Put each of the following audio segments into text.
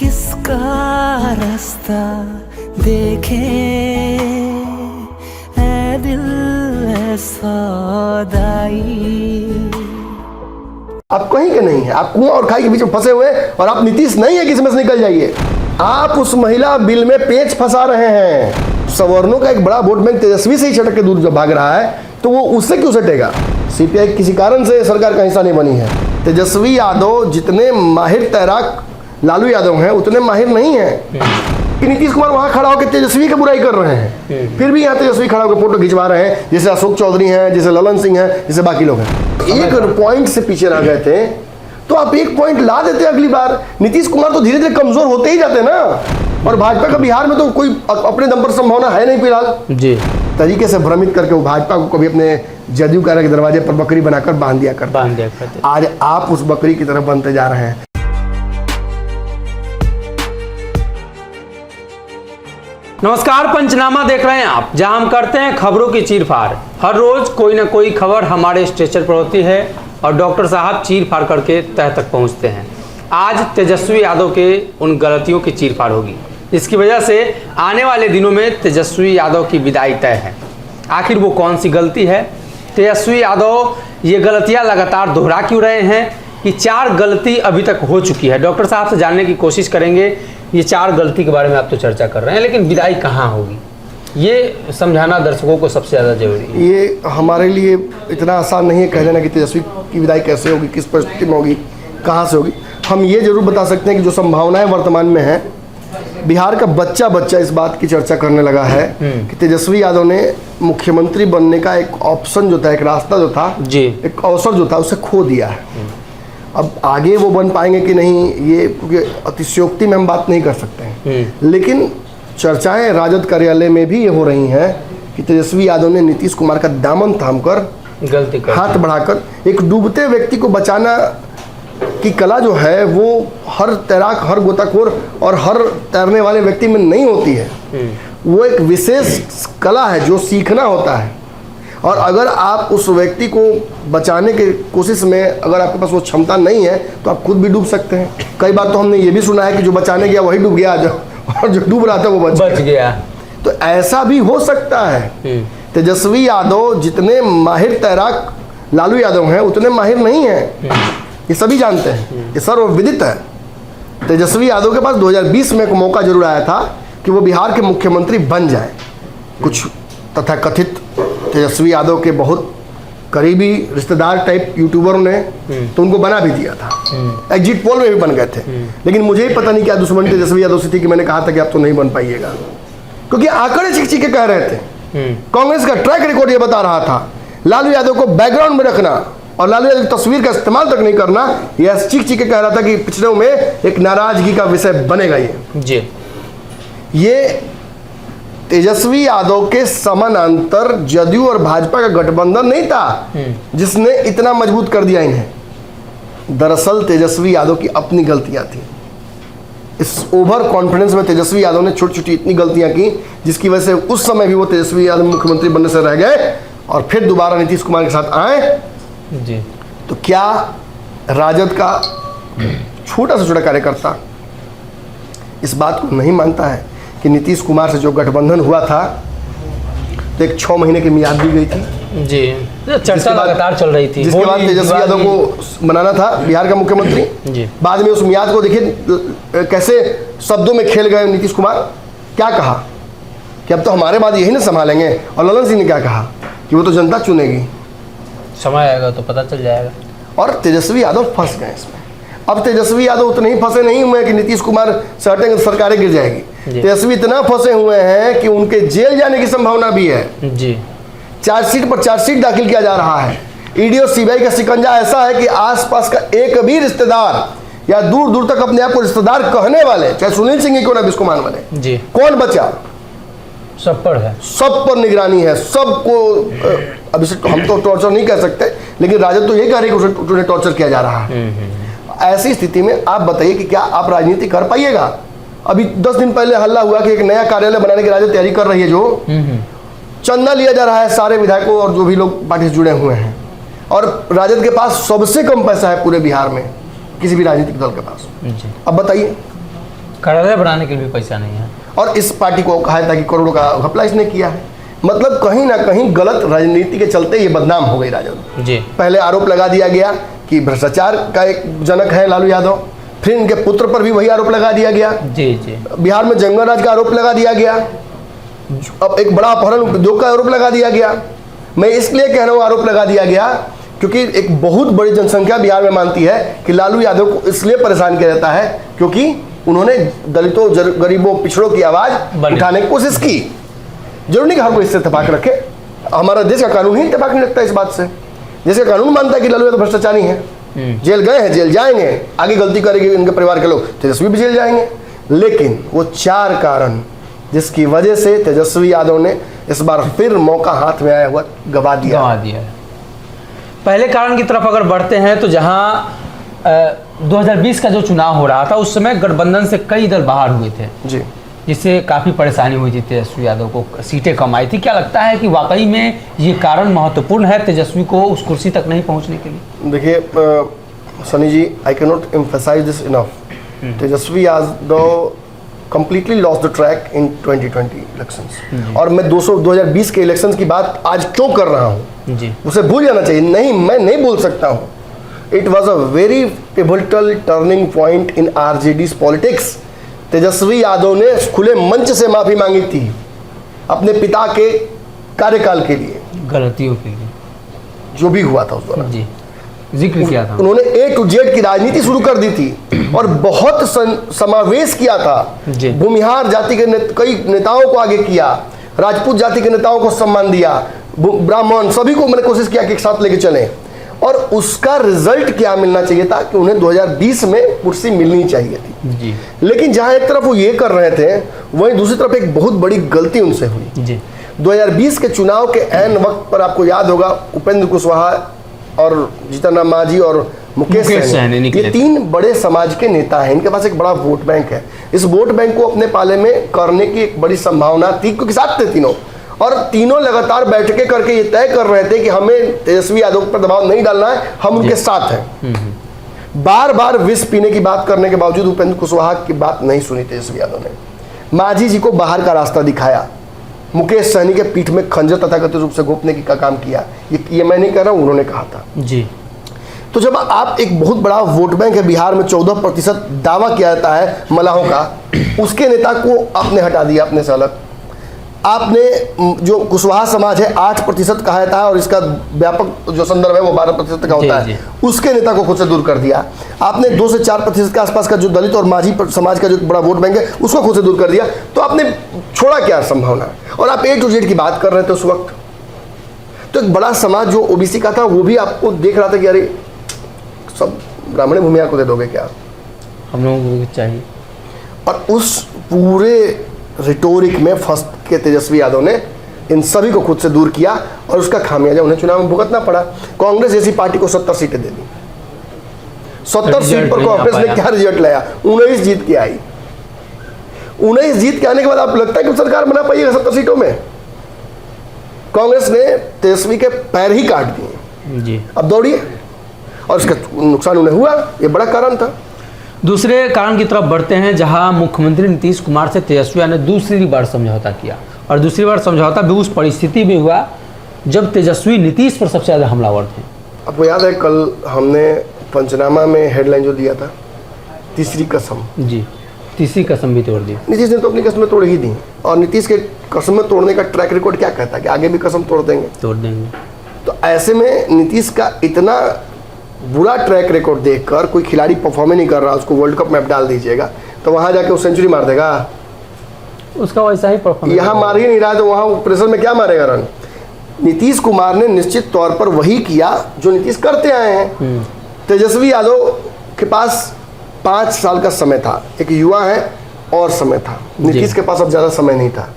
किसका रास्ता देखे ऐ दिल ऐ सौदाई। आप कहीं के नहीं है, आप कुआं और खाई के बीच में फंसे हुए और आप नीतीश नहीं है कि इसमें से निकल जाइए। आप उस महिला बिल में पेच फंसा रहे हैं। सवर्णों का एक बड़ा वोट बैंक तेजस्वी से ही छटक के दूर जब भाग रहा है तो वो उससे क्यों सटेगा। सीपीआई किसी कारण से सरकार का हिस्सा नहीं बनी है। तेजस्वी यादव जितने माहिर तैराक लालू यादव हैं उतने माहिर नहीं हैं कि नीतीश कुमार वहां खड़ा होकर तेजस्वी की बुराई कर रहे हैं, फिर भी यहाँ तेजस्वी खड़ा होकर फोटो खिंचवा रहे हैं, जैसे अशोक चौधरी हैं, जैसे ललन सिंह हैं, जैसे बाकी लोग हैं। एक पॉइंट से पीछे रह गए थे तो आप एक पॉइंट ला देते अगली बार। नीतीश कुमार तो धीरे धीरे कमजोर होते ही जाते ना, और भाजपा का बिहार में तो कोई अपने दम पर संभावना है नहीं फिलहाल जी। तरीके से भ्रमित करके वो भाजपा को कभी अपने जदयू कार्य के दरवाजे पर बकरी बनाकर बांध दिया करते। आज आप उस बकरी की तरफ बनते जा रहे हैं। नमस्कार, पंचनामा देख रहे हैं आप, जहां हम करते हैं खबरों की चीरफाड़। हर रोज कोई ना कोई खबर हमारे स्ट्रेचर पर होती है और डॉक्टर साहब चीरफाड़ करके तह तक पहुंचते हैं। आज तेजस्वी यादव के उन गलतियों की चीरफाड़ होगी जिसकी वजह से आने वाले दिनों में तेजस्वी यादव की विदाई तय है। आखिर वो कौन सी गलती है? तेजस्वी यादव ये गलतियां लगातार दोहरा क्यों रहे हैं कि 4 गलती अभी तक हो चुकी है। डॉक्टर साहब से जानने की कोशिश करेंगे। ये 4 गलती के बारे में आप तो चर्चा कर रहे हैं, लेकिन विदाई कहाँ होगी ये समझाना दर्शकों को सबसे ज़्यादा जरूरी है। ये हमारे लिए इतना आसान नहीं है कह देना कि तेजस्वी की विदाई कैसे होगी, किस परिस्थिति में होगी, कहाँ से होगी। हम ये जरूर बता सकते हैं कि जो संभावनाएं वर्तमान में हैं, बिहार का बच्चा इस बात की चर्चा करने लगा है कि तेजस्वी यादव ने मुख्यमंत्री बनने का एक ऑप्शन जो था, एक रास्ता जो था जी, एक अवसर जो था, उसे खो दिया है। अब आगे वो बन पाएंगे कि नहीं, ये क्योंकि अतिशयोक्ति में हम बात नहीं कर सकते हैं, लेकिन चर्चाएं राजद कार्यालय में भी ये हो रही हैं कि तेजस्वी यादव ने नीतीश कुमार का दामन थामकर गलती कर हाथ बढ़ाकर एक डूबते व्यक्ति को बचाना की कला जो है वो हर तैराक, हर गोताखोर और हर तैरने वाले व्यक्ति में नहीं होती है। वो एक विशेष कला है जो सीखना होता है, और अगर आप उस व्यक्ति को बचाने की कोशिश में अगर आपके पास वो क्षमता नहीं है तो आप खुद भी डूब सकते हैं। कई बार तो हमने ये भी सुना है कि जो बचाने गया वही डूब गया, और जो डूब रहा था वो बच गया। तो ऐसा भी हो सकता है। तेजस्वी यादव जितने माहिर तैराक लालू यादव हैं उतने माहिर नहीं हैं, ये सभी जानते हैं, ये सर्वविदित है। तेजस्वी यादव के पास 2020 में एक मौका जरूर आया था कि वो बिहार के मुख्यमंत्री बन जाए। कुछ तथाकथित तेजस्वी यादव के बहुत करीबी रिश्तेदार टाइप यूट्यूबरों ने तो उनको बना भी दिया था, एग्जिट पोल में भी बन गए थे। लेकिन मुझे ही पता नहीं क्या दुश्मनी तेजस्वी यादव से थी कि मैंने कहा था कि आप तो नहीं बन पाइएगा, क्योंकि आंकड़े चिक चिक के कह रहे थे। कांग्रेस का ट्रैक रिकॉर्ड ये बता रहा था लालू यादव को बैकग्राउंड में रखना और लालू यादव की तस्वीर का इस्तेमाल तक नहीं करना, यह चिक चिक के कह रहा था कि पिछड़ों में एक नाराजगी का विषय बनेगा ये तेजस्वी यादव के समानांतर जदयू और भाजपा का गठबंधन नहीं था जिसने इतना मजबूत कर दिया इन्हें। दरअसल तेजस्वी यादव की अपनी गलतियां थी। इस ओवर कॉन्फिडेंस में तेजस्वी यादव ने छोटी छोटी इतनी गलतियां की जिसकी वजह से उस समय भी वो तेजस्वी यादव मुख्यमंत्री बनने से रह गए और फिर दोबारा नीतीश कुमार के साथ आए जी। तो क्या राजद का छोटा से छोटा कार्यकर्ता इस बात को नहीं मानता है कि नीतीश कुमार से जो गठबंधन हुआ था तो एक 6 महीने की मियाद दी गई थी जी, चर्चा लगातार चल रही थी, जिसके बाद तेजस्वी यादव को बनाना था बिहार का मुख्यमंत्री जी। बाद में उस मियाद को देखिए कैसे शब्दों में खेल गए नीतीश कुमार। क्या कहा कि अब तो हमारे बाद यही ना संभालेंगे, और ललन सिंह ने क्या कहा कि वो तो जनता चुनेगी, समय आएगा तो पता चल जाएगा। और तेजस्वी यादव फंस गए इसमें। अब तेजस्वी यादव उतने ही फंसे नहीं हुए कि नीतीश कुमार से हटेंगे तो सरकारें गिर जाएगी। तेजस्वी इतना फंसे हुए हैं कि उनके जेल जाने की संभावना भी है जी। चार्जशीट पर चार्जशीट दाखिल किया जा रहा है। ईडी और सीबीआई का शिकंजा ऐसा है कि आसपास का एक भी रिश्तेदार या दूर दूर तक अपने आप को रिश्तेदार कहने वाले, चाहे सुनील सिंह क्यों ना बिस्को मान वाले जी, कौन बचा? सब पर है, सब पर निगरानी है, सबको। अब इसे हम तो टॉर्चर नहीं कह सकते, लेकिन राजद तो यही कह रही है कि उन्हें टॉर्चर किया जा रहा है। ऐसी स्थिति में आप बताइए कि क्या आप राजनीति कर पाइएगा? अभी 10 दिन पहले हल्ला हुआ कि एक नया कार्यालय बनाने की राजद तैयारी कर रही है, जो चंदा लिया जा रहा है सारे विधायकों और जो भी लोग पार्टी से जुड़े हुए हैं, और राजद के पास सबसे कम पैसा है पूरे बिहार में किसी भी राजनीतिक दल के पास। अब बताइए कार्यालय बनाने के लिए भी पैसा नहीं है। और इस पार्टी को कहा था कि करोड़ों का घपला इसने किया है। मतलब कहीं ना कहीं गलत राजनीति के चलते ये बदनाम हो गई राजद। जी। पहले आरोप लगा दिया गया कि भ्रष्टाचार का एक जनक है लालू यादव, फिर इनके पुत्र पर भी वही आरोप लगा दिया गया। जी जी। बिहार में जंगल राज का आरोप लगा दिया गया, अब एक बड़ा अपहरण उद्योग का आरोप लगा दिया गया। मैं इसलिए कह रहा हूँ आरोप लगा दिया गया क्योंकि एक बहुत बड़ी जनसंख्या बिहार में मानती है कि लालू यादव को इसलिए परेशान किया जाता है क्योंकि उन्होंने दलितों, गरीबों, पिछड़ों की आवाज उठाने की कोशिश की। जरूर नहीं कि हर कोई इससे इत्तेफाक रखे, हमारा देश का कानून ही इत्तेफाक नहीं रखता इस बात से। देश का कानून मानता है कि लालू यादव भ्रष्टाचारी हैं, जेल गए हैं, जेल जाएंगे, आगे गलती करेंगे इनके परिवार के लोग, तेजस्वी भी जेल जाएंगे। लेकिन वो 4 कारण जिसकी वजह से तेजस्वी यादव ने इस बार फिर मौका हाथ में आया हुआ गवा दिया। पहले कारण की तरफ अगर बढ़ते हैं तो जहां 2020 का जो चुनाव हो रहा था उस समय गठबंधन से कई दल बाहर हुए थे जी, जिससे काफ़ी परेशानी हुई थी, तेजस्वी यादव को सीटें कम आई थी। क्या लगता है कि वाकई में ये कारण महत्वपूर्ण है तेजस्वी को उस कुर्सी तक नहीं पहुंचने के लिए? देखिए Sunny ji, I can not emphasise this enough. Tejashwi Yadav completely lost the track in 2020 elections. और मैं 2020 के इलेक्शंस की बात आज क्यों कर रहा हूँ जी, उसे भूल जाना चाहिए। नहीं, मैं नहीं भूल सकता हूँ। It was a very pivotal turning point in RJD's politics. Tejashwi Yadav ने खुले मंच से माफी मांगी थी अपने पिता के कार्यकाल के लिए, गलतियों के लिए, जो भी हुआ था उस दौरान जी, जिक्र किया था। उन्होंने A to Z की राजनीति शुरू कर दी थी और बहुत समावेश किया था। भूमिहार जाति के कई नेताओं को आगे किया, राजपूत जाति के नेताओं को सम्मान दिया, ब्राह्मण सभी को मैंने कोशिश किया कि एक साथ लेके चलें। और उसका रिजल्ट क्या मिलना चाहिए था कि उन्हें 2020 में कुर्सी मिलनी चाहिए थी जी। लेकिन जहां एक तरफ वो ये कर रहे थे, वहीं दूसरी तरफ एक बहुत बड़ी गलती उनसे हुई जी। 2020 के चुनाव के ऐन वक्त पर आपको याद होगा उपेंद्र कुशवाहा और जीतन राम मांझी और मुकेश सहनी, ये 3 बड़े समाज के नेता हैं। इनके पास एक बड़ा वोट बैंक है। इस वोट बैंक को अपने पाले में करने की एक बड़ी संभावना थी क्योंकि साथ थे तीनों, और तीनों लगातार बैठकें करके ये तय कर रहे थे कि हमें तेजस्वी यादव पर दबाव नहीं डालना है, हम उनके साथ हैं। बार बार विष पीने की बात करने के बावजूद उपेंद्र कुशवाहा की बात नहीं सुनी तेजस्वी यादव ने। मांझी जी को बाहर का रास्ता दिखाया, मुकेश सहनी के पीठ में खंजर तथाकथित रूप से घोंपने का काम किया। ये मैं नहीं कह रहा हूं, उन्होंने कहा था जी। तो जब आप एक बहुत बड़ा वोट बैंक है बिहार में, 14% दावा किया जाता है मलाहों का, उसके नेता को आपने हटा दिया अपने से अलग। आपने जो कुशवाहा समाज है 8% कहा जाता है और इसका व्यापक जो संदर्भ है वो 12% का होता है, उसके नेता को खुद से दूर कर दिया। आपने 2 से 4% के आसपास का जो दलित और माझी समाज का जो बड़ा वोट बैंक है उसको खुद से दूर कर दिया। तो आपने छोड़ा क्या संभावना? और आप A to Z की बात कर रहे थे उस वक्त। तो एक बड़ा समाज जो ओबीसी का था वो भी आपको देख रहा था कि अरे सब ब्राह्मण भूमिया को दे दोगे क्या, हम लोगों को चाहिए। और उस पूरे रिटोरिक में फंस के तेजस्वी यादव ने इन सभी को खुद से दूर किया और उसका खामियाजा उन्हें चुनाव में भुगतना पड़ा। कांग्रेस जैसी पार्टी को 70 सीटें दे दी। 70 सीट पर कांग्रेस ने क्या रिजल्ट लाया? 19 जीत के आई। 19 जीत के आने के बाद आप लगता है कि सरकार बना पाइएगा 70 सीटों में? कांग्रेस ने तेजस्वी के पैर ही काट दिए जी। अब दौड़िए, और इसका नुकसान उन्हें हुआ। ये बड़ा कारण था। दूसरे कारण की तरफ बढ़ते हैं जहां मुख्यमंत्री नीतीश कुमार से तेजस्वी ने दूसरी बार समझौता किया, और दूसरी बार समझौता भी उस परिस्थिति में हुआ जब तेजस्वी नीतीश पर सबसे ज़्यादा हमलावर थे। आपको याद है कल हमने पंचनामा में हेडलाइन जो दिया था, तीसरी कसम। जी, तीसरी कसम भी तोड़ दी। नीतीश ने तो अपनी कसमें तोड़ ही दी, और नीतीश के कसमें तोड़ने का ट्रैक रिकॉर्ड क्या कहता है कि आगे भी कसम तोड़ देंगे। तो ऐसे में नीतीश का इतना बुरा ट्रैक रिकॉर्ड देखकर कोई खिलाड़ी परफॉर्म नहीं कर रहा, उसको वर्ल्ड कप में आप डाल दीजिएगा तो वहां जाके वो सेंचुरी मार देगा। उसका वैसा ही परफॉर्मेंस यहाँ मार ही नहीं रहा तो वहां प्रेशर में क्या मारेगा रन? नीतीश कुमार ने निश्चित तौर पर वही किया जो नीतीश करते आए हैं। तेजस्वी यादव के पास 5 साल का समय था, एक युवा है और समय था। नीतीश के पास अब ज्यादा समय नहीं था।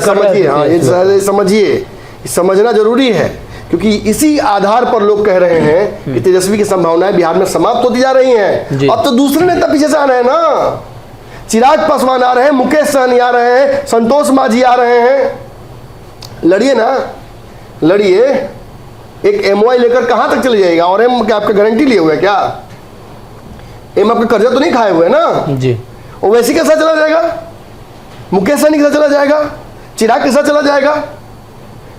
समझिए, हाँ ये समझिए, समझना जरूरी है, क्योंकि इसी आधार पर लोग कह रहे हैं कि तेजस्वी की संभावनाएं बिहार में समाप्त होती जा रही हैं। अब तो दूसरे नेता पीछे से आ रहे हैं ना, चिराग पासवान आ रहे हैं, मुकेश सहनी आ रहे हैं, संतोष मांझी आ रहे हैं। लड़िए ना, लड़िए। एक MY लेकर कहां तक चले जाएगा? और एम क्या आपका गारंटी लिए हुए क्या? एम आपका कर्जा तो नहीं खाए हुए ना जी। ओवैसी के साथ चला जाएगा, मुकेश सहनी के साथ चला जाएगा, चिराग के साथ चला जाएगा।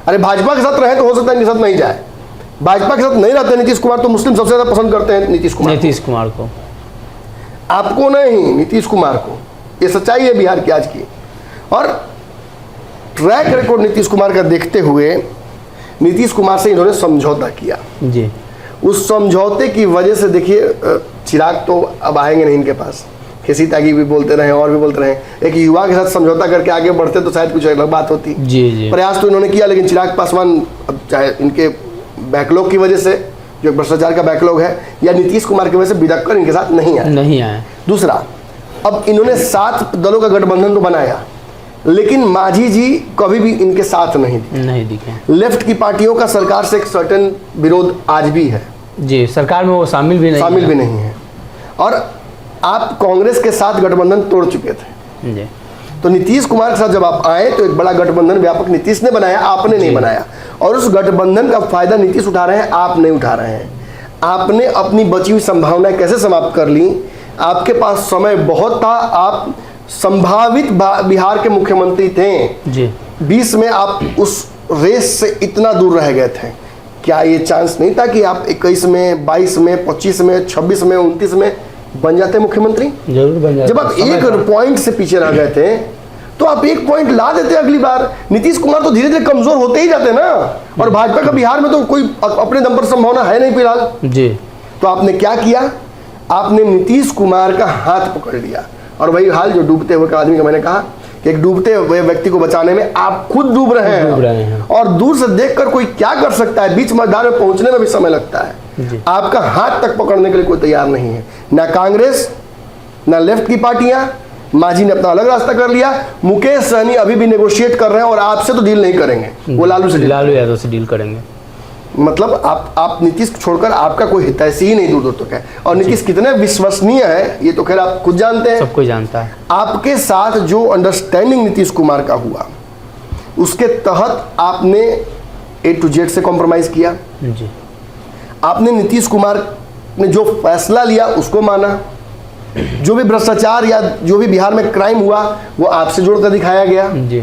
अरे भाजपा के साथ रहे तो हो सकता है इनके साथ नहीं जाए। भाजपा के साथ नहीं रहते नीतीश कुमार, तो मुस्लिम सबसे ज्यादा पसंद करते हैं नीतीश कुमार को। आपको नहीं, नीतीश कुमार को। ये सच्चाई है बिहार की आज की। और ट्रैक रिकॉर्ड नीतीश कुमार का देखते हुए नीतीश कुमार से इन्होंने समझौता किया जी। उस समझौते की वजह से देखिए चिराग तो अब आएंगे नहीं इनके पास, किसी ताकि भी बोलते रहे और भी बोलते रहे। एक युवा के साथ समझौता करके आगे बढ़ते तो शायद कुछ अलग बात होती। जी। प्रयास तो इन्होंने किया, लेकिन चिराग पासवान अब चाहे इनके बैकलॉग की वजह से, जो भ्रष्टाचार का बैकलॉग है, या नीतीश कुमार की वजह से बिदक इनके साथ नहीं आए। दूसरा, अब इन्होंने 7 दलों का गठबंधन तो बनाया, लेकिन मांझी जी कभी भी इनके साथ नहीं दिखे। लेफ्ट की पार्टियों का सरकार से एक सर्टेन विरोध आज भी है जी, सरकार में वो शामिल भी नहीं है। और आप कांग्रेस के साथ गठबंधन तोड़ चुके थे जी। तो नीतीश कुमार के साथ जब आप आए तो एक बड़ा गठबंधन व्यापक नीतीश ने बनाया, आपने नहीं बनाया। और उस गठबंधन का फायदा नीतीश उठा रहे हैं, आप नहीं उठा रहे हैं। आपने अपनी बची हुई संभावनाएं कैसे समाप्त कर ली? आपके पास समय बहुत था, आप संभावित बिहार के मुख्यमंत्री थे जी। 20 में आप उस रेस से इतना दूर रह गए थे। क्या ये चांस नहीं था कि आप 21 में, 22 में, 25 में, 26 में, 29 में बन जाते मुख्यमंत्री? जरूर बन जाते। जब आप एक पॉइंट से पीछे रह गए थे तो आप एक पॉइंट ला देते अगली बार। नीतीश कुमार तो धीरे धीरे कमजोर होते ही जाते ना, और भाजपा का बिहार में तो कोई अपने दम पर संभावना है नहीं फिलहाल जी। तो आपने क्या किया? आपने नीतीश कुमार का हाथ पकड़ लिया। और वही हाल जो डूबते हुए आदमी का मैंने कहा कि एक डूबते हुए व्यक्ति को बचाने में आप खुद डूब रहे हैं। और दूर से देखकर कोई क्या कर सकता है, बीच मैदान में पहुंचने में भी समय लगता है। आपका हाथ तक पकड़ने के लिए कोई तैयार नहीं है, ना कांग्रेस ना लेफ्ट की पार्टियां। मांझी ने अपना अलग रास्ता कर लिया, मुकेश सहनी अभी भी नेगोशिएट कर रहे हैं और आपसे तो डील नहीं करेंगे, वो लालू यादव से डील करेंगे। मतलब आप नीतीश छोड़कर आपका कोई हितैषी ही नहीं दूर तक है। और नीतीश कितने विश्वसनीय है ये तो खैर आप खुद जानते हैं, सब कोई जानता है। आपके साथ जो अंडरस्टैंडिंग नीतीश कुमार का हुआ उसके तहत आपने A to Z से कॉम्प्रोमाइज किया जी। आपने नीतीश कुमार ने जो फैसला लिया उसको माना। जो भी भ्रष्टाचार या जो भी बिहार में क्राइम हुआ वो आपसे जोड़कर दिखाया गया जी।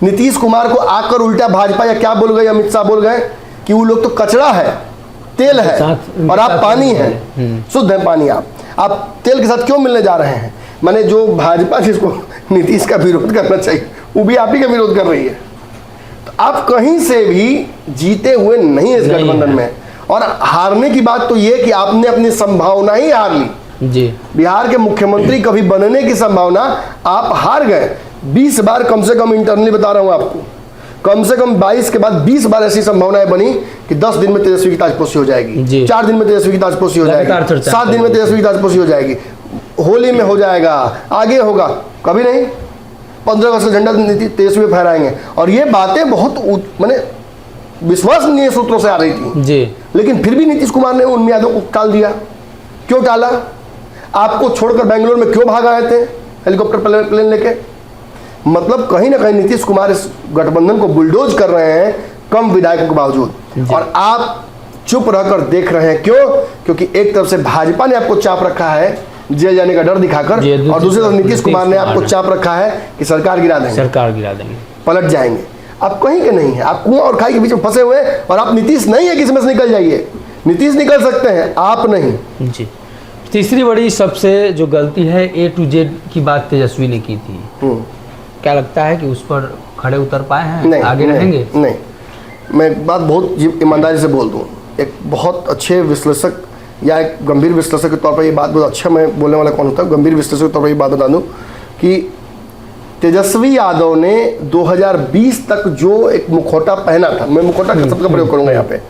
नीतीश कुमार को आकर उल्टा भाजपा या क्या बोल गए, अमित शाह बोल गए कि वो लोग तो कचरा है, तेल है और आप पानी है, शुद्ध है पानी। आप तेल के साथ क्यों मिलने जा रहे हैं? माने जो भाजपा जिसको नीतीश का विरोध करना चाहिए वो भी आप ही का विरोध कर रही है। तो आप कहीं से भी जीते हुए नहीं है इस गठबंधन में। और हारने की बात तो ये कि आपने अपनी संभावना ही हार ली जी। बिहार के मुख्यमंत्री कभी बनने की संभावना आप हार गए। 20 बार कम से कम, इंटरनली बता रहा हूं आपको, कम से कम 22 के बाद 20 बार ऐसी संभावनाएं बनी कि 10 दिन में तेजस्वी की ताजपोशी हो जाएगी, 4 दिन में तेजस्वी की ताजपोशी हो जाएगी, 7 दिन में तेजस्वी की ताजपोशी हो जाएगी, होली में हो जाएगा, आगे होगा, कभी नहीं। 15 अगस्त का झंडा तेजस्वी फहराएंगे। और ये बातें बहुत माने विश्वसनीय सूत्रों से आ रही थी जी। लेकिन फिर भी नीतीश कुमार ने उन मियादों को टाल दिया। क्यों टाला? आपको छोड़कर बेंगलोर में क्यों भाग आए थे हेलीकॉप्टर प्लेन लेके? मतलब कहीं ना कहीं नीतीश कुमार इस गठबंधन को बुलडोज कर रहे हैं कम विधायकों के बावजूद, और आप चुप रहकर देख रहे हैं। क्यों? क्योंकि एक तरफ से भाजपा ने आपको चाप रखा है जेल जाने का डर दिखाकर, और दूसरी तरफ नीतीश कुमार ने आपको चाप रखा है कि सरकार गिरा देंगे, पलट जाएंगे। आप कहीं के नहीं है, आप कुआं और खाई के बीच में फंसे हुए, और आप नीतीश नहीं है कि इसमें से निकल जाइए। नीतीश निकल सकते हैं, आप नहीं जी। तीसरी बड़ी सबसे जो गलती है, A to Z की बात तेजस्वी ने की थी। क्या लगता है कि उस पर खड़े उतर पाए हैं? नहीं, आगे रहेंगे? नहीं, मैं एक बात बहुत ईमानदारी से बोल दूं, एक बहुत अच्छे विश्लेषक या एक गंभीर विश्लेषक के तौर पर ये बात बहुत अच्छा, मैं बोलने वाला कौन होता है, गंभीर विश्लेषक के तौर पर ये बात बता दूं कि तेजस्वी यादव ने 2020 तक जो एक मुखौटा पहना था, मैं मुखौटा का शब्द का प्रयोग करूंगा यहाँ पे,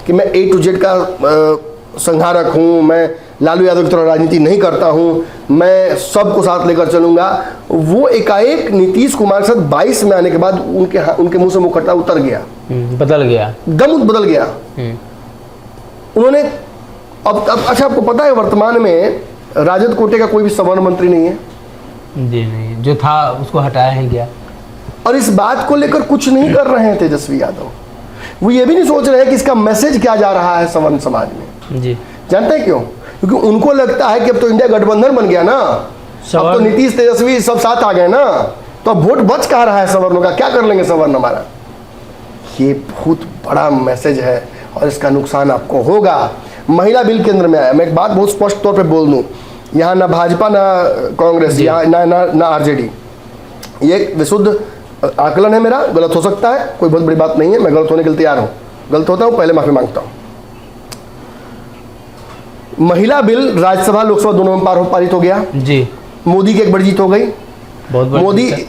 कि मैं A to Z का संहारक हूँ, मैं लालू यादव की तरह राजनीति नहीं करता हूँ, मैं सबको साथ लेकर चलूंगा, वो एकाएक नीतीश कुमार के साथ 22 में आने के बाद उनके मुंह से मुखौटा उतर गया, बदल गया, दम बदल गया। उन्होंने अब अच्छा, आपको पता है वर्तमान में राजद कोटे का कोई भी सवर्ण मंत्री नहीं है जी। नहीं, जो था उसको हटाया ही गया। और इस बात को लेकर कुछ नहीं कर रहे हैं तेजस्वी यादव। वो ये भी नहीं सोच रहे हैं कि इसका मैसेज क्या जा रहा है सवर्ण समाज में जी। जानते हैं क्यों? क्योंकि उनको लगता है कि अब तो इंडिया गठबंधन बन गया ना, अब तो नीतीश तेजस्वी सब साथ आ गए ना, तो अब वोट बच कहाँ रहा है सवर्णों का? क्या कर लेंगे सवर्ण हमारा? ये बहुत बड़ा मैसेज है और इसका नुकसान आपको होगा। महिला बिल केंद्र में आया। मैं एक बात बहुत स्पष्ट तौर पे बोल दूं, यहाँ ना भाजपा ना कांग्रेस, यहाँ ना आरजेडी, ये एक विशुद्ध आकलन है मेरा, गलत हो सकता है, कोई बहुत बड़ी बात नहीं है, मैं गलत होने के लिए तैयार हूँ, गलत होता हूँ पहले माफी मांगता हूँ। महिला बिल राज्यसभा लोकसभा दोनों में पारित हो गया जी। मोदी की एक बड़ी जीत हो गई। बहुत बड़ी मोदी जीत है।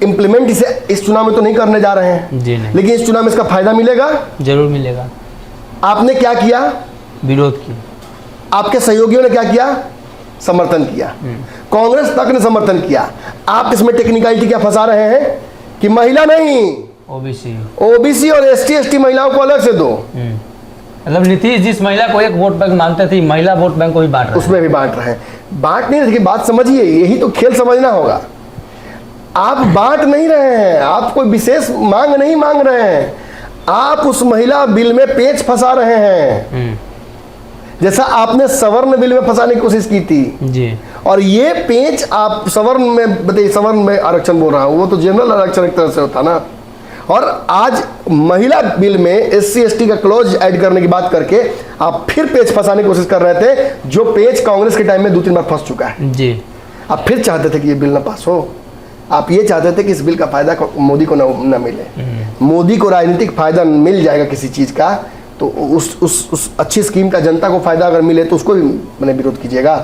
इम्प्लीमेंट इसे इस चुनाव में तो नहीं करने जा रहे हैं जी नहीं। लेकिन इस चुनाव में इसका फायदा मिलेगा, जरूर मिलेगा। आपने क्या किया? विरोध की। आपके सहयोगियों ने क्या किया? समर्थन किया। कांग्रेस तक ने समर्थन किया। आप इसमें टेक्निकलिटी क्या फंसा रहे हैं कि महिला नहीं, ओबीसी और एसटी एसटी महिलाओं को अलग से दो। मतलब नीतीश जिस महिला को एक वोट बैंक मानते थे, महिला वोट बैंक को भी बांट रहे हैं। उसमें भी बांट रहे हैं। बांट नहीं रहे, बात समझिए, यही तो खेल समझना होगा। आप बांट नहीं रहे हैं, आप कोई विशेष मांग नहीं मांग रहे हैं, आप उस महिला बिल में पेच फंसा रहे हैं, जैसा आपने सवर्ण बिल में फंसाने की कोशिश की थी जी। और ये पेच आप सवर्ण में, बताइए सवर्ण में आरक्षण बोल रहा हूं, वो तो जनरल आरक्षण एक तरह से होता ना। और आज महिला बिल में एससी एसटी का क्लॉज ऐड करने की बात करके आप फिर पेच फंसाने की कोशिश कर रहे थे, जो पेच कांग्रेस के टाइम में 2-3 बार फंस चुका है जी। आप फिर चाहते थे कि ये बिल ना पास हो, आप ये चाहते थे कि इस बिल का फायदा मोदी को ना मिले। मोदी को राजनीतिक फायदा मिल जाएगा किसी चीज का, तो उस अच्छी स्कीम का जनता को फायदा अगर मिले तो उसको भी मैंने विरोध कीजिएगा,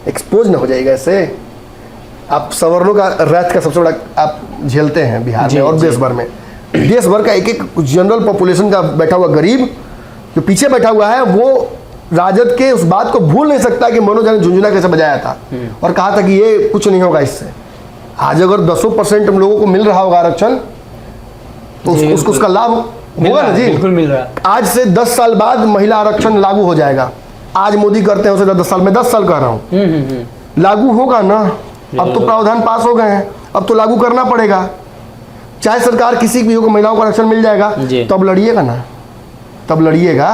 एक्सपोज ना हो जाएगा इससे। आप सवर्णों का रैथ का सबसे बड़ा आप झेलते हैं बिहार में और देश भर में। देश भर का एक एक जनरल पॉपुलेशन का बैठा हुआ गरीब जो पीछे बैठा हुआ है, वो राजद के उस बात को भूल नहीं सकता कि मनोज ने झुंझुना कैसे बजाया था और कहा था कि ये कुछ नहीं होगा इससे। आज अगर 10% हम लोगों को मिल रहा होगा आरक्षण तो उसका लाभ होगा ना जी। बिल्कुल मिल रहा है। आज से 10 साल बाद महिला आरक्षण लागू हो जाएगा। आज मोदी करते हैं उसे 10 साल में, 10 साल कह रहा हूँ, लागू होगा ना। अब तो प्रावधान पास हो गए हैं, अब तो लागू करना पड़ेगा। चाहे सरकार किसी भी हो महिलाओं को आरक्षण मिल जाएगा, तब लड़िएगा ना, तब लड़िएगा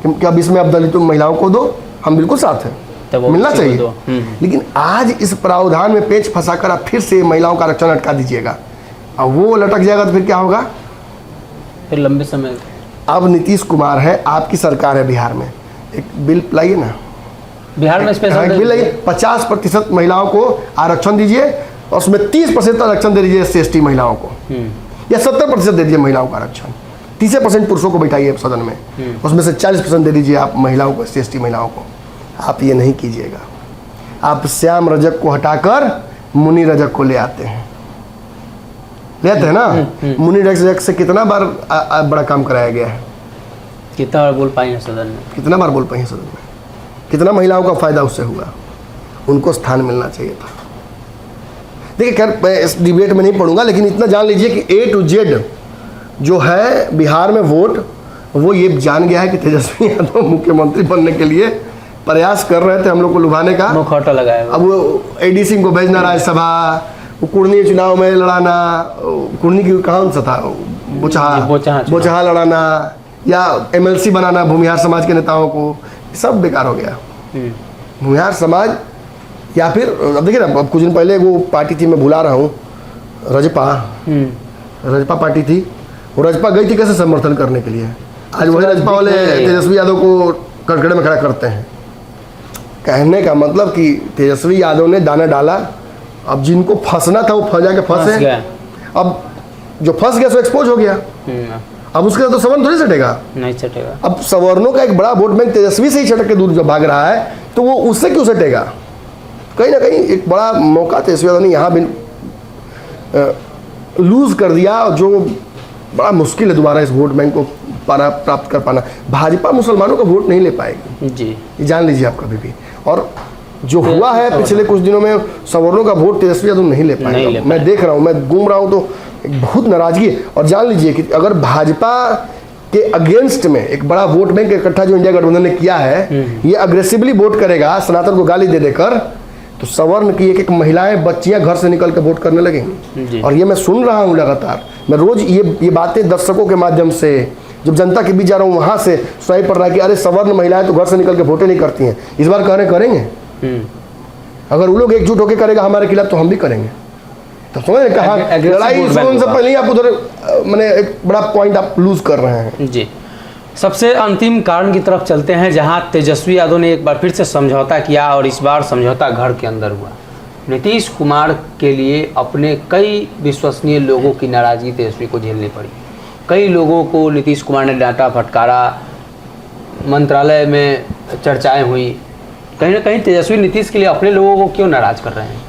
कि अब इसमें अब दलित महिलाओं को दो, हम बिल्कुल साथ हैं, मिलना चाहिए। लेकिन आज इस प्रावधान में पेच फंसाकर आप फिर से महिलाओं का आरक्षण अटका दीजिएगा, अब वो लटक जाएगा तो फिर क्या होगा? फिर लंबे समय। अब नीतीश कुमार है, आपकी सरकार है बिहार में, एक बिल लाइए ना, बिहार में स्पेशल बिल लाइए, 50% महिलाओं को आरक्षण दीजिए और उसमें 30% आरक्षण दे दीजिए SC ST महिलाओं को, या 70% दे दीजिए महिलाओं का आरक्षण, 30% पुरुषों को बैठाइए सदन में, उसमें से 40% दे दीजिए आप महिलाओं को, SC ST महिलाओं को। आप ये नहीं कीजिएगा, आप श्याम रजक को हटाकर मुनि रजक को ले आते हैं, ना। मुनि रजक से कितना बार बड़ा काम कराया गया है, कितना बार बोल पाए हैं सदन में, कितना बार बोल पाए हैं सदन में, कितना महिलाओं का फायदा उससे हुआ, उनको स्थान मिलना चाहिए था। देखिए खैर मैं इस डिबेट में नहीं पढ़ूंगा, लेकिन इतना जान लीजिए कि A to Z जो है बिहार में वोट, वो ये जान गया है कि तेजस्वी यादव मुख्यमंत्री बनने के लिए प्रयास कर रहे थे हम लोग को लुभाने का। मुखौटा लगाया। अब वो AD सिंह को भेजना राज्यसभा, वो कुर्नी चुनाव में लड़ाना, कुर्नी की कहाँ सा था, बोचहा लड़ाना, या MLC बनाना भूमिहार समाज के नेताओं को, सब बेकार हो गया। भूमिहार समाज, या फिर अब देखिए ना, अब कुछ दिन पहले वो पार्टी थी, मैं भुला रहा हूँ, रजपा पार्टी थी, वो रजपा गई थी कैसे समर्थन करने के लिए, आज वही रजपा वाले तेजस्वी यादव को कटघरे में खड़ा करते हैं। कहने का मतलब कि तेजस्वी यादव ने दाना डाला, अब जिनको फंसना था वो फंसे, अब जो फंस गया सो एक्सपोज हो गया, अब उसके तो सवर्ण थोड़ी सटेगा, नहीं सटेगा। अब सवर्णों का एक बड़ा वोट बैंक तेजस्वी से ही छटक के दूर जो भाग रहा है, तो वो उससे क्यों सटेगा? कहीं ना कहीं एक बड़ा मौका तेजस्वी यादव ने यहाँ भी लूज कर दिया, जो बड़ा मुश्किल है दोबारा इस वोट बैंक को प्राप्त कर पाना। भाजपा मुसलमानों का वोट नहीं ले पाएगी जी, ये जान लीजिए आप कभी भी। और जो हुआ है पिछले कुछ दिनों में, सवर्णों का वोट तेजस्वी यादव नहीं ले पाएगा। मैं देख रहा हूँ, मैं घूम रहा हूँ, तो बहुत नाराजगी है। और जान लीजिए कि अगर भाजपा के अगेंस्ट में एक बड़ा वोट बैंक इकट्ठा जो इंडिया गठबंधन ने किया है, ये अग्रेसिवली वोट करेगा सनातन को गाली दे देकर, तो सवर्ण की एक एक महिलाएं बच्चियां घर से निकल के वोट करने लगेंगी। और ये मैं सुन रहा हूँ लगातार, मैं रोज ये बातें दर्शकों के माध्यम से जब जनता के बीच जा रहा हूँ वहां से सुनाई पड़ रहा है कि अरे सवर्ण महिलाएं तो घर से निकल के वोटें नहीं करती हैं, इस बार करेंगे। अगर वो लोग एकजुट होकर करेगा हमारे खिलाफ तो हम भी करेंगे। तो समझ रहे कहाँ Aggressive लड़ाई vote शुरू bank से होगा। पहले ही आप उधर मैंने एक बड़ा पॉइंट आप लूज कर रहे हैं। जी, सबसे अंतिम कारण की तरफ चलते हैं, जहां तेजस्वी यादव ने एक बार फिर से समझौता किया और इस बार समझौता घर के अंदर हुआ। नीतीश कुमार के लिए अपने कई विश्वसनीय लोगों की नाराजगी तेजस्वी को झेलनी पड़ी। कई लोगों को नीतीश कुमार ने डांटा फटकारा, मंत्रालय में चर्चाएं हुई। कहीं ना कहीं तेजस्वी नीतीश के लिए अपने लोगों को क्यों नाराज कर रहे हैं?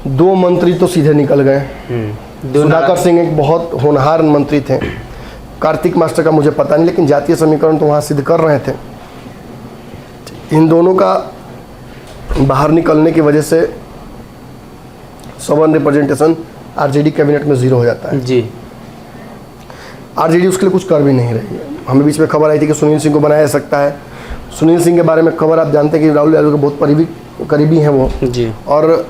2 मंत्री तो सीधे निकल गए। दो सुधाकर सिंह एक बहुत होनहार मंत्री थे, कार्तिक मास्टर का मुझे पता नहीं, लेकिन जातीय समीकरण तो वहाँ सिद्ध कर रहे थे। इन दोनों का बाहर निकलने की वजह से सवर्न रिप्रेजेंटेशन आरजेडी कैबिनेट में 0 हो जाता है। जी, आरजेडी उसके लिए कुछ कर भी नहीं रही है। हमें बीच में खबर आई थी कि सुनील सिंह को बनाया जा सकता है। सुनील सिंह के बारे में खबर आप जानते हैं कि राहुल यादव के बहुत करीबी हैं वो। जी, और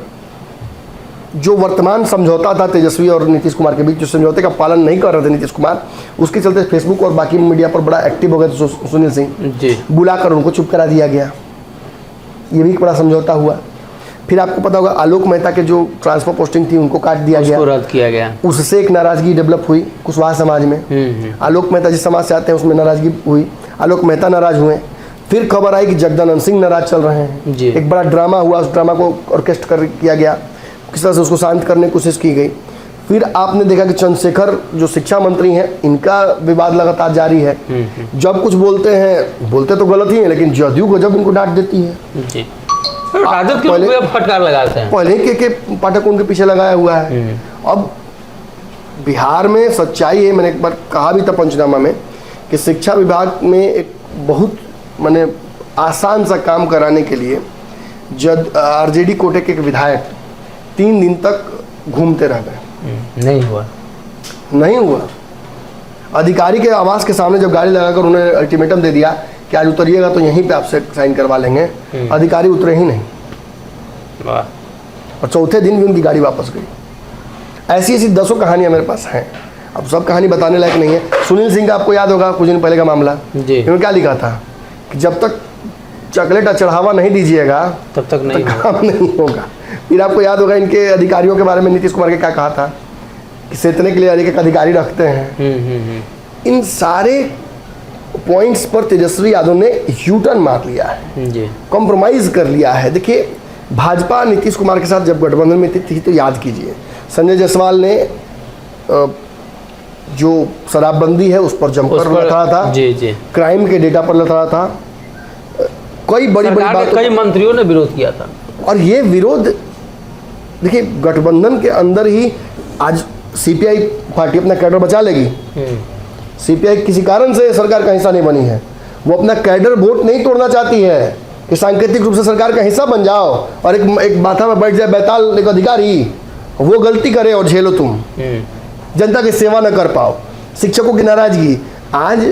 जो वर्तमान समझौता था तेजस्वी और नीतीश कुमार के बीच, जो समझौते का पालन नहीं कर रहे थे नीतीश कुमार, उसके चलते फेसबुक और बाकी मीडिया पर बड़ा एक्टिव हो गए थे सुनील सिंह। जी, बुलाकर उनको चुप करा दिया गया। ये भी एक बड़ा समझौता हुआ। फिर आपको पता होगा आलोक मेहता के जो ट्रांसफर पोस्टिंग थी उनको काट दिया उसको गया, रद्द किया गया। उससे एक नाराजगी डेवलप हुई कुशवाहा समाज में। आलोक मेहता जिस समाज से आते हैं उसमें नाराजगी हुई, आलोक मेहता नाराज हुए। फिर खबर आई कि जगदानंद सिंह नाराज चल रहे हैं। जी। एक बड़ा ड्रामा हुआ, उस ड्रामा को ऑर्केस्ट्र किया गया, किस तरह से उसको शांत करने की कोशिश की गई। फिर आपने देखा कि चंद्रशेखर जो शिक्षा मंत्री हैं, इनका विवाद लगातार जारी है। जब कुछ बोलते हैं, बोलते तो गलत ही है, लेकिन जदयू को जब इनको डांट देती है। जी, राजद के पहले- लोग फटकार लगाते हैं। पहले के पाठक उनके पीछे लगाया हुआ है। अब बिहार में सच्चाई है, मैंने एक बार कहा भी था पंचनामा में कि शिक्षा विभाग में एक बहुत मैंने आसान सा काम कराने के लिए आरजेडी कोटे के एक विधायक 3 दिन तक घूमते रह गए। नहीं हुआ। अधिकारी के आवास के सामने जब गाड़ी लगाकर उन्हें अल्टीमेटम दे दिया कि आज उतरिएगा तो यहीं पे आपसे साइन करवा लेंगे, अधिकारी उतरे ही नहीं और चौथे दिन भी उनकी गाड़ी वापस गई। ऐसी ऐसी 10 कहानियां मेरे पास हैं। अब सब कहानी बताने लायक नहीं है। सुनील सिंह का आपको याद होगा कुछ दिन पहले का मामला, जी। इन्होंने क्या लिखा था कि जब तक चॉकलेट चढ़ावा नहीं दीजिएगा तब तक नहीं होगा। काम नहीं होगा। फिर आपको याद होगा इनके अधिकारियों के बारे में नीतीश कुमार के क्या कहा था कि सेतने के लिए एक अधिकारी रखते हैं। इन सारे पॉइंट्स पर तेजस्वी यादव ने यू टर्न मार लिया है, जी, कॉम्प्रोमाइज़ कर लिया है। देखिए भाजपा नीतीश कुमार के साथ जब गठबंधन में थी तो याद कीजिए संजय जायसवाल ने जो शराबबंदी है उस पर जमकर लड़ा था। जी, जी, क्राइम के डेटा पर लड़ा था। कई बड़ी बड़ी सरकार के बातों कई मंत्रियों ने विरोध किया था। और ये विरोध देखिए गठबंधन के अंदर ही आज सीपीआई पार्टी अपना कैडर बचा लेगी। सीपीआई किसी कारण से सरकार का हिस्सा नहीं बनी है, वो अपना कैडर वोट नहीं तोड़ना चाहती है कि सांकेतिक रूप से सरकार का हिस्सा बन जाओ और एक माथा में बैठ जाए बैताल एक अधिकारी, वो गलती करे और झेलो तुम, जनता की सेवा न कर पाओ। शिक्षकों की नाराजगी, आज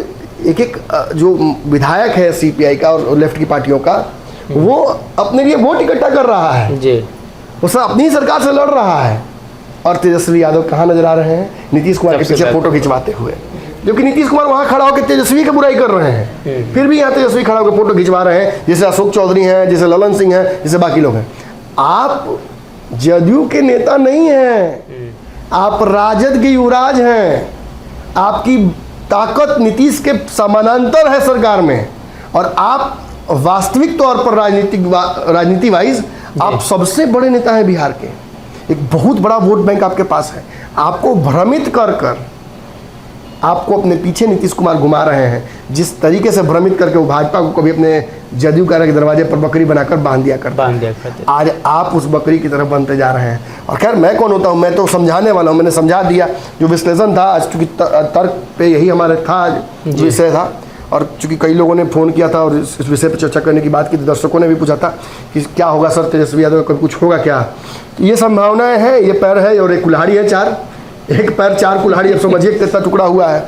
एक जो विधायक है सीपीआई का और लेफ्ट की पार्टियों का, वो अपने लिए वोट इकट्ठा कर रहा है, जी, वो सब अपनी सरकार से लड़ रहा है। और तेजस्वी यादव कहाँ नजर आ रहे हैं? नीतीश कुमार के पीछे फोटो खिंचवाते हुए, जबकि नीतीश कुमार वहाँ खड़ा होकर तेजस्वी की बुराई कर रहे हैं, फिर भी यहाँ तेजस्वी खड़ा होकर फोटो खिंचवा रहे हैं, जैसे अशोक चौधरी हैं, जैसे ललन सिंह हैं, जैसे बाकी लोग हैं। आप जदयू के नेता नहीं हैं, आप राजद के युवराज हैं। आपकी ताकत नीतीश के समानांतर है सरकार में, और आप वास्तविक तौर पर राजनीति वाइज आप सबसे बड़े नेता हैं बिहार के। एक बहुत बड़ा वोट बैंक आपके पास है। आपको भ्रमित कर आपको अपने पीछे नीतीश कुमार घुमा रहे हैं, जिस तरीके से भ्रमित करके वो भाजपा को कभी अपने जदयू कार्यालय के दरवाजे पर बकरी बनाकर बांध दिया करते। आज आप उस बकरी की तरफ बनते जा रहे हैं। और खैर मैं कौन होता हूँ, मैं तो समझाने वाला हूँ, मैंने समझा दिया। जो विश्लेषण था आज, चूँकि तर्क पे यही हमारे था विषय था, और चूँकि कई लोगों ने फ़ोन किया था और इस विषय पर चर्चा करने की बात की, तो दर्शकों ने भी पूछा था कि क्या होगा सर तेजस्वी यादव का कुछ होगा क्या। तो ये संभावनाएं हैं, ये पैर है और एक कुल्हाड़ी है, 4 एक पैर 4 कुल्हाड़ी, अब समझिए कितना टुकड़ा हुआ है।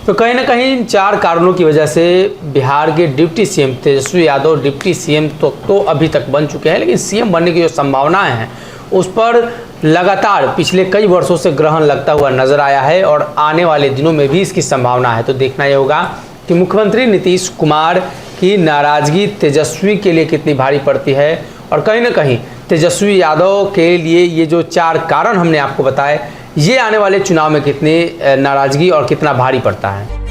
तो कहीं ना कहीं इन 4 कारणों की वजह से बिहार के deputy CM Tejashwi Yadav deputy CM तो अभी तक बन चुके हैं, लेकिन सीएम बनने की जो संभावनाएं हैं उस पर लगातार पिछले कई वर्षों से ग्रहण लगता हुआ नजर आया है, और आने वाले दिनों में भी इसकी संभावना है। तो देखना यह होगा कि मुख्यमंत्री नीतीश कुमार की नाराजगी तेजस्वी के लिए कितनी भारी पड़ती है, और कहीं ना कहीं तेजस्वी यादव के लिए ये जो 4 कारण हमने आपको बताए, ये आने वाले चुनाव में कितनी नाराज़गी और कितना भारी पड़ता है।